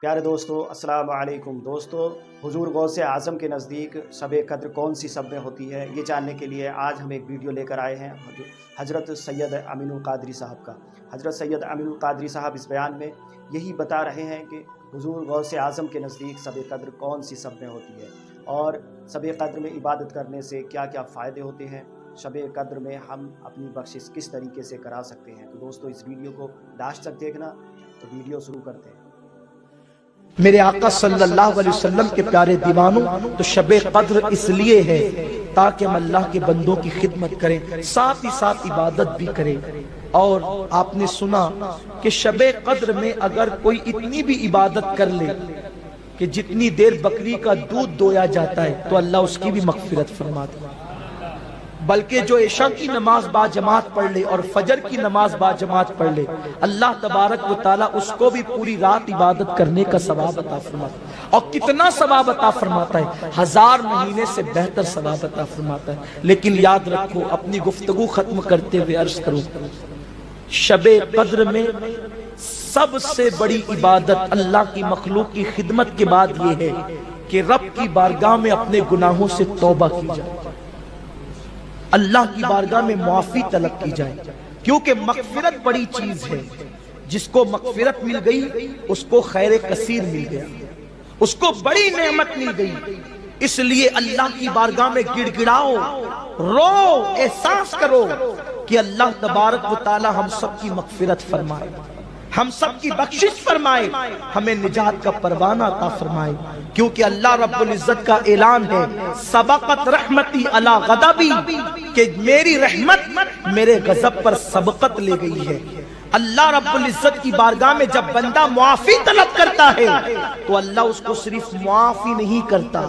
پیارے دوستو السلام علیکم دوستو، حضور غوث اعظم کے نزدیک شب قدر کون سی شب میں ہوتی ہے، یہ جاننے کے لیے آج ہم ایک ویڈیو لے کر آئے ہیں حضرت سید امین القادری صاحب کا۔ حضرت سید امین القادری صاحب اس بیان میں یہی بتا رہے ہیں کہ حضور غوث اعظم کے نزدیک شب قدر کون سی شب میں ہوتی ہے اور شب قدر میں عبادت کرنے سے کیا کیا فائدے ہوتے ہیں، شب قدر میں ہم اپنی بخشش کس طریقے سے کرا سکتے ہیں۔ تو دوستو اس ویڈیو کو لاسٹ تک دیکھنا، تو ویڈیو شروع کرتے ہیں۔ میرے آقا صلی اللہ علیہ وسلم کے پیارے دیوانوں، تو شب قدر اس لیے ہے تاکہ ہم اللہ کے بندوں کی خدمت کریں، ساتھ ہی ساتھ عبادت بھی کریں۔ اور آپ نے سنا کہ شب قدر میں اگر کوئی اتنی بھی عبادت کر لے کہ جتنی دیر بکری کا دودھ دویا جاتا ہے تو اللہ اس کی بھی مغفرت فرما دے، بلکہ جو عشاء کی نماز با جماعت پڑھ لے اور فجر کی نماز با جماعت پڑھ لے، اللہ تبارک و تعالیٰ اس کو بھی پوری رات عبادت کرنے کا ثواب عطا فرماتا ہے۔ اور کتنا ثواب عطا فرماتا ہے، 1000 مہینے سے بہتر ثواب عطا فرماتا ہے۔ لیکن یاد رکھو، اپنی گفتگو ختم کرتے ہوئے عرض کروں، شب قدر میں سب سے بڑی عبادت اللہ کی مخلوق کی خدمت کے بعد یہ ہے کہ رب کی بارگاہ میں اپنے گناہوں سے توبہ کی جائے، اللہ کی بارگاہ میں معافی طلب کی جائے، کیونکہ مغفرت بڑی چیز ہے۔ جس کو مغفرت مل گئی اس کو خیر کثیر مل گیا، اس کو بڑی نعمت مل گئی۔ اس لیے اللہ کی بارگاہ میں گڑ گڑاؤ، رو، احساس کرو کہ اللہ تبارک و تعالی ہم سب کی مغفرت فرمائے، ہم سب کی بخشش فرمائے، ہمیں نجات کا پروانہ عطا فرمائے، کیونکہ اللہ رب العزت کا اعلان ہے، سبقت رحمتی علی غضبی، کہ میری رحمت میرے غضب پر سبقت لے گئی ہے۔ اللہ رب العزت کی بارگاہ میں جب بندہ معافی طلب کرتا ہے تو اللہ اس کو صرف معافی نہیں کرتا،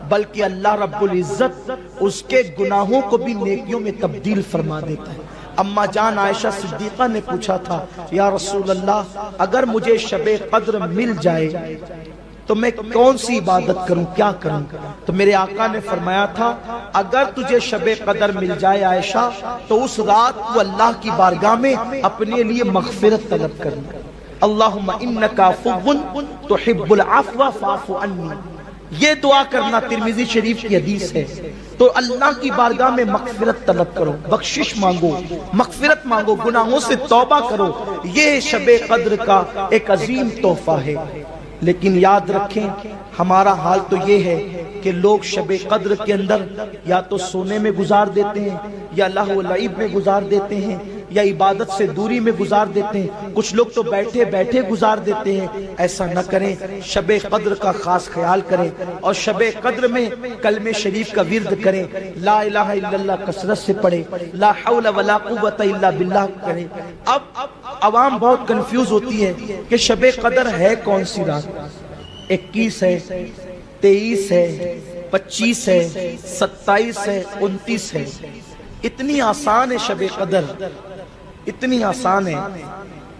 بلکہ اللہ رب العزت اس کے گناہوں کو بھی نیکیوں میں تبدیل فرما دیتا ہے۔ اما جان عائشہ صدیقہ نے پوچھا تھا، یا رسول اللہ، اگر مجھے شب قدر مل جائے تو میں کون سی عبادت کروں، کیا کروں؟ تو میرے آقا نے فرمایا تھا، اگر تجھے شب قدر مل جائے عائشہ تو اس رات کو اللہ کی بارگاہ میں اپنے لیے مغفرت طلب کرنا، اللہم انکا عفو تحب العفو فاعف عنی، یہ دعا کرنا ترمذی شریف کی حدیث ہے۔ تو اللہ کی بارگاہ میں مغفرت طلب کرو، بخشش مانگو، مغفرت مانگو، گناہوں سے توبہ کرو، یہ شب قدر کا ایک عظیم تحفہ ہے۔ لیکن یاد رکھیں، ہمارا حال تو یہ ہے کہ لوگ شب قدر کے اندر یا تو سونے میں گزار دیتے ہیں، یا لہو و لعب میں گزار دیتے ہیں، یا عبادت سے دوری میں گزار دیتے ہیں، کچھ لوگ تو بیٹھے بیٹھے گزار دیتے ہیں۔ ایسا نہ کریں، شب قدر کا خاص خیال کریں، اور شب قدر میں کلمہ شریف کا ورد کریں، لا الہ الا اللہ کثرت سے پڑھیں، لا حول ولا قوت الا باللہ کریں۔ اب عوام بہت کنفیوز ہوتی ہے کہ شب قدر ہے کون سی رات، 21 ہے، 23 ہے، 25 ہے، 27 ہے، 29 ہے۔ اتنی آسان ہے شب قدر، اتنی آسان ہے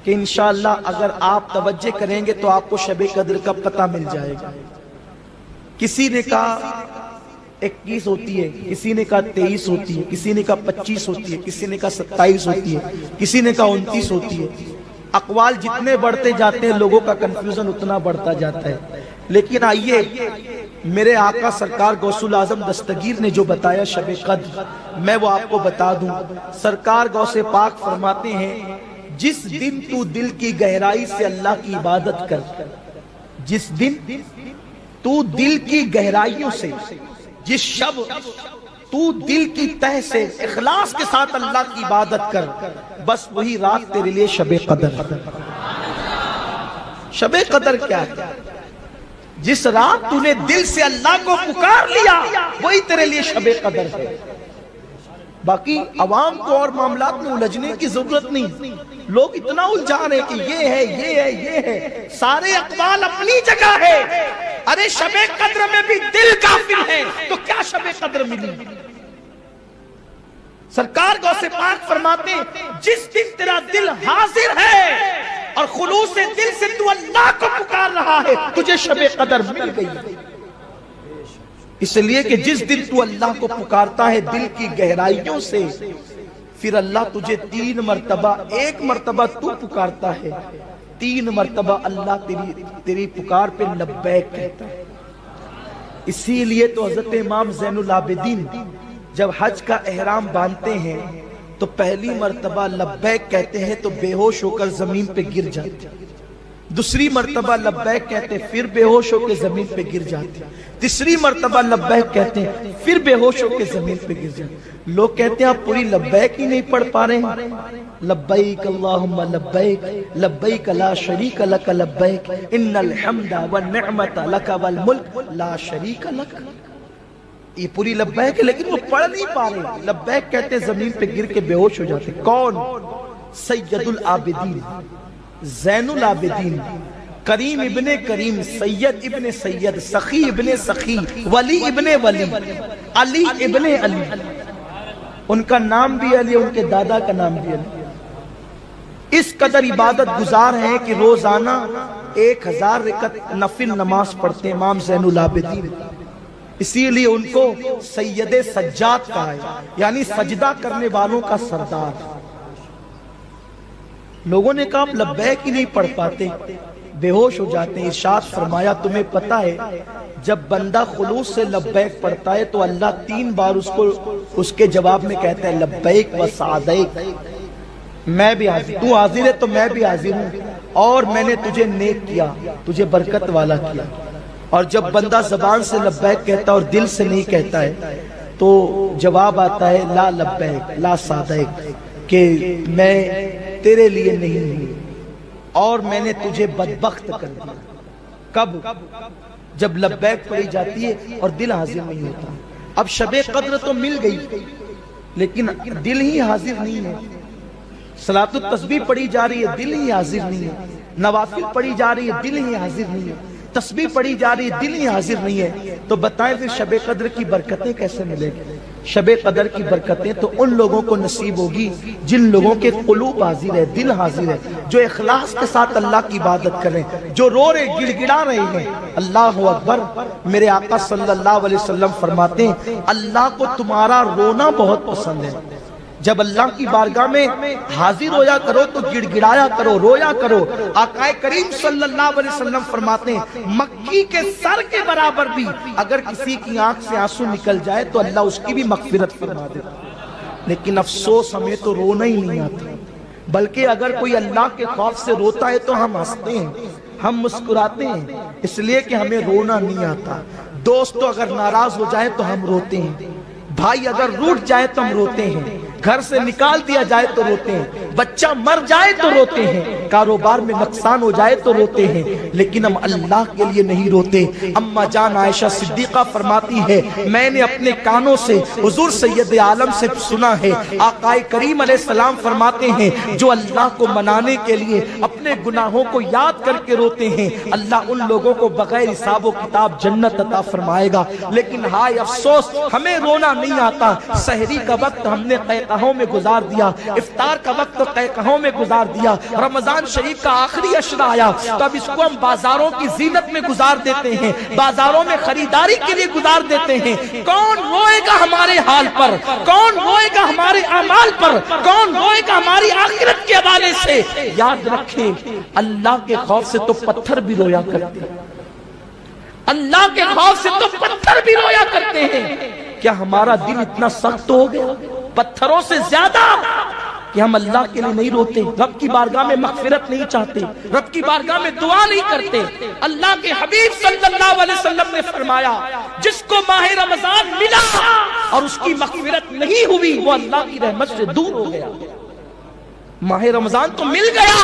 کہ انشاءاللہ اگر آپ توجہ کریں گے تو آپ کو شب قدر کا پتہ مل جائے گا۔ کسی نے کہا 21 ہوتی ہے، کسی نے کہا 23 ہوتی ہے، کسی نے کہا 25 ہوتی ہے، کسی نے کہا 27 ہوتی ہے، کسی نے کہا 29 ہوتی ہے۔ اقوال جتنے بڑھتے جاتے ہیں لوگوں کا کنفیوژن اتنا بڑھتا جاتا ہے۔ لیکن آئیے، میرے آقا سرکار غوث الاعظم دستگیر نے جو بتایا شب قدر، میں وہ آپ کو بتا دوں۔ سرکار غوث پاک فرماتے ہیں، جس دن تو دل کی گہرائی سے اللہ کی عبادت کر، جس دن تو دل کی گہرائیوں سے، جس شب تو دل کی تہ سے اخلاص کے ساتھ اللہ کی عبادت کر، بس وہی رات تیرے لیے شب قدر۔ شب قدر کیا ہے؟ جس رات تو نے دل سے اللہ کو پکار لیا وہی تیرے لیے شب قدر ہے۔ باقی عوام کو اور معاملات میں الجھنے کی ضرورت نہیں، لوگ اتنا الجھا رہے ہیں کہ یہ ہے، یہ ہے، یہ ہے، سارے اقوال اپنی جگہ ہے۔ ارے شب قدر میں بھی دل غافل ہے تو کیا شب قدر ملی؟ سرکار غوث پاک فرماتے ہیں، جس دن تیرا دل حاضر ہے اور خلوص دل سے تو اللہ کو پکار رہا ہے، تجھے شب قدر مل گئی۔ اس لیے کہ جس دن تو اللہ کو پکارتا ہے دل کی گہرائیوں سے، پھر اللہ تجھے 3 مرتبہ، ایک مرتبہ تو پکارتا ہے 3 مرتبہ اللہ تیری پکار پہ لبیک کہتا ہے۔ اسی لیے تو حضرت امام زین العابدین جب حج کا احرام باندھتے ہیں تو پہلی مرتبہ لبیک کہتے ہیں تو بے ہوش ہو کر زمین پہ گر جاتے ہیں، دوسری مرتبہ لبیک کہتے ہیں پھر بے ہوش ہو کے زمین پہ گر جاتے ہیں، تیسری مرتبہ لبیک کہتے ہیں پھر بے ہوش ہو کے زمین پہ گر جاتے ہیں۔ لوگ کہتے ہیں آپ پوری لبیک ہی نہیں پڑھ پا رہے ہیں۔ لبیک اللہم لبیک لبیک لا شریک لک لبیک ان الحمد والنعمت لک والملک لا شریک لک۔ یہ پوری لبیک ہے لیکن وہ پڑھ نہیں پا رہے، لبیک کہتے ہیں زمین پہ گر کے بے ہوش ہو جاتے۔ کون؟ سید العابدین، زین العابدین، کریم ابن کریم، سید ابن سید، سخی ابن سخی، ولی ابن ولی، علی ابن علی۔ ان کا نام بھی علی، ان کے دادا کا نام بھی علی۔ اس قدر عبادت گزار ہیں کہ روزانہ 1000 رکعت نفل نماز پڑھتے ہیں امام زین العابدین۔ اسی لیے ان کو سید سجاد کہا ہے، یعنی سجدہ کرنے والوں کا سردار۔ لوگوں نے کہا آپ لبیک ہی نہیں پڑھ پاتے، بے ہوش ہو جاتے ہیں۔ ارشاد فرمایا تمہیں پتہ ہے جب بندہ خلوص سے لبیک پڑھتا ہے تو اللہ 3 بار اس کے جواب میں کہتا ہے لبیک و سعدیک، میں بھی حاضر، تو حاضر ہے تو میں بھی حاضر ہوں، اور میں نے تجھے نیک کیا، تجھے برکت والا کیا۔ اور جب بندہ زبان سے لبیک کہتا ہے اور دل سے نہیں کہتا ہے تو جواب آتا ہے لا لبیک لا سعدیک، کہ میں تیرے لیے نہیں ہوں اور میں نے تجھے بدبخت کر دیا۔ کب؟ جب لبیک پڑھی جاتی ہے اور دل حاضر نہیں ہوتا۔ اب شب قدر تو مل گئی لیکن دل ہی حاضر نہیں ہے۔ صلاۃ التسبیح پڑھی جا رہی ہے، دل ہی حاضر نہیں ہے۔ نوافل پڑھی جا رہی ہے، دل ہی حاضر نہیں ہے۔ تسبیح پڑھی جا رہی ہے، دل ہی حاضر نہیں ہے۔ تو بتائیں پھر شب قدر کی برکتیں کیسے ملیں گی؟ شب قدر کی برکتیں تو ان لوگوں کو نصیب ہوگی جن لوگوں کے قلوب حاضر ہے، دل حاضر ہے، جو اخلاص کے ساتھ اللہ کی عبادت کریں، جو رو رہے گڑ گڑا رہے ہیں۔ اللہ اکبر۔ میرے آقا صلی اللہ علیہ وسلم فرماتے ہیں اللہ کو تمہارا رونا بہت پسند ہے۔ جب اللہ کی بارگاہ میں حاضر ہویا کرو تو گڑ گڑایا کرو، رویا کرو۔ آقا کریم صلی اللہ علیہ وسلم فرماتے ہیں مکی کے سر کے برابر بھی اگر کسی کی آنکھ سے آنسو نکل جائے تو اللہ اس کی بھی مغفرت فرما دیتا۔ لیکن افسوس ہمیں تو رونا ہی نہیں آتا، بلکہ اگر کوئی اللہ کے خوف سے روتا ہے تو ہم ہنستے ہیں، ہم مسکراتے ہیں، اس لیے کہ ہمیں رونا نہیں آتا۔ دوست اگر ناراض ہو جائے تو ہم روتے ہیں، بھائی اگر روٹ جائے تو ہم روتے ہیں، گھر سے نکال دیا جائے تو روتے ہیں، بچہ مر جائے تو روتے ہیں، کاروبار میں نقصان ہو جائے تو روتے ہیں، لیکن ہم اللہ کے لیے نہیں روتے۔ اما جان عائشہ صدیقہ فرماتی ہے میں نے اپنے کانوں سے حضور سید عالم سے سنا ہے، آقا کریم علیہ السلام فرماتے ہیں جو اللہ کو منانے کے لیے اپنے گناہوں کو یاد کر کے روتے ہیں اللہ ان لوگوں کو بغیر حساب و کتاب جنت عطا فرمائے گا۔ لیکن ہائے افسوس ہمیں رونا نہیں آتا۔ سحری کا وقت ہم نے قہقہوں میں گزار دیا، افطار کا وقت قہقہوں میں گزار دیا، رمضان شریف کا آخری عشرہ آیا تو اب اس کو ہم بازاروں کی زینت میں گزار دیتے ہیں، بازاروں میں خریداری کے لیے گزار دیتے ہیں۔ کون روئے گا ہمارے حال پر؟ کون روئے گا ہمارے اعمال پر؟ کون روئے گا ہماری آخرت کے حوالے سے؟ یاد رکھیں اللہ کے خوف سے تو پتھر بھی رویا کرتے ہیں، اللہ کے خوف سے تو پتھر بھی رویا کرتے ہیں۔ کیا ہمارا دل اتنا سخت ہو گیا پتھروں سے زیادہ کہ ہم اللہ کے لیے نہیں روتے، رب کی بارگاہ میں مغفرت نہیں چاہتے، رب کی بارگاہ میں دعا نہیں کرتے؟ اللہ کے حبیب صلی اللہ علیہ وسلم نے فرمایا جس کو ماہ رمضان ملا اور اس کی مغفرت نہیں ہوئی وہ اللہ کی رحمت سے دور ہو گیا۔ ماہ رمضان تو مل گیا،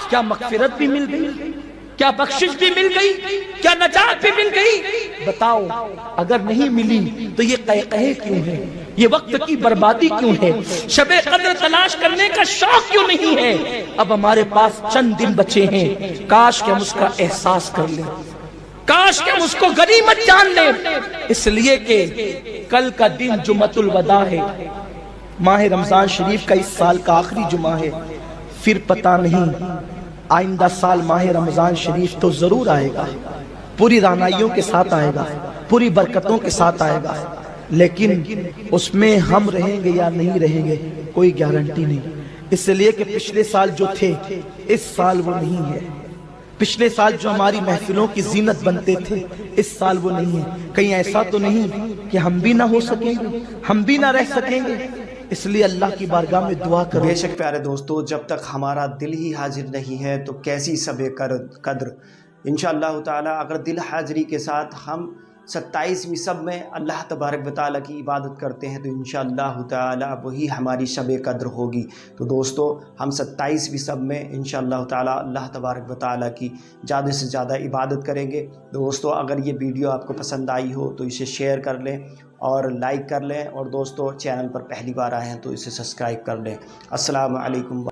کیا مغفرت بھی مل گئی؟ کیا بخشش بھی مل گئی؟ کیا نجات بھی مل گئی؟ بتاؤ اگر نہیں ملی تو یہ قہقہے کیوں ہے؟ یہ وقت کی بربادی کیوں ہے؟ شب قدر تلاش کرنے کا شوق کیوں نہیں ہے؟ اب ہمارے پاس چند دن بچے ہیں، کاش کہ ہم اس کا احساس کر لیں، کاش کہ ہم اس کو غنیمت جان لیں، اس لیے کہ کل کا دن جمعۃ الوداع ہے، ماہ رمضان شریف کا اس سال کا آخری جمعہ ہے، پھر پتہ نہیں آئندہ سال ماہ رمضان شریف تو ضرور آئے گا، پوری رعنائیوں کے ساتھ آئے گا، پوری برکتوں کے ساتھ آئے گا، لیکن اس میں ہم رہیں گے یا نہیں رہیں گے کوئی گارنٹی نہیں۔ اس لیے کہ پچھلے سال جو تھے اس سال وہ نہیں ہے، پچھلے سال جو ہماری محفلوں کی زینت بنتے تھے اس سال وہ نہیں ہے۔ کہیں ایسا تو نہیں کہ ہم بھی نہ ہو سکیں گے، ہم بھی نہ رہ سکیں گے؟ اس لیے اللہ کی بارگاہ میں دعا کرو۔ بے شک پیارے دوستو، جب تک ہمارا دل ہی حاضر نہیں ہے تو کیسی شب قدر؟ انشاءاللہ تعالی اگر دل حاضری کے ساتھ ہم 27ویں شب میں اللہ تبارک و تعالیٰ کی عبادت کرتے ہیں تو انشاءاللہ تعالی وہی ہماری شب قدر ہوگی۔ تو دوستو ہم 27ویں شب میں انشاءاللہ تعالی اللہ تبارک و تعالیٰ کی زیادہ سے زیادہ عبادت کریں گے۔ دوستو اگر یہ ویڈیو آپ کو پسند آئی ہو تو اسے شیئر کر لیں اور لائک کر لیں، اور دوستو چینل پر پہلی بار آئے ہیں تو اسے سبسکرائب کر لیں۔ السلام علیکم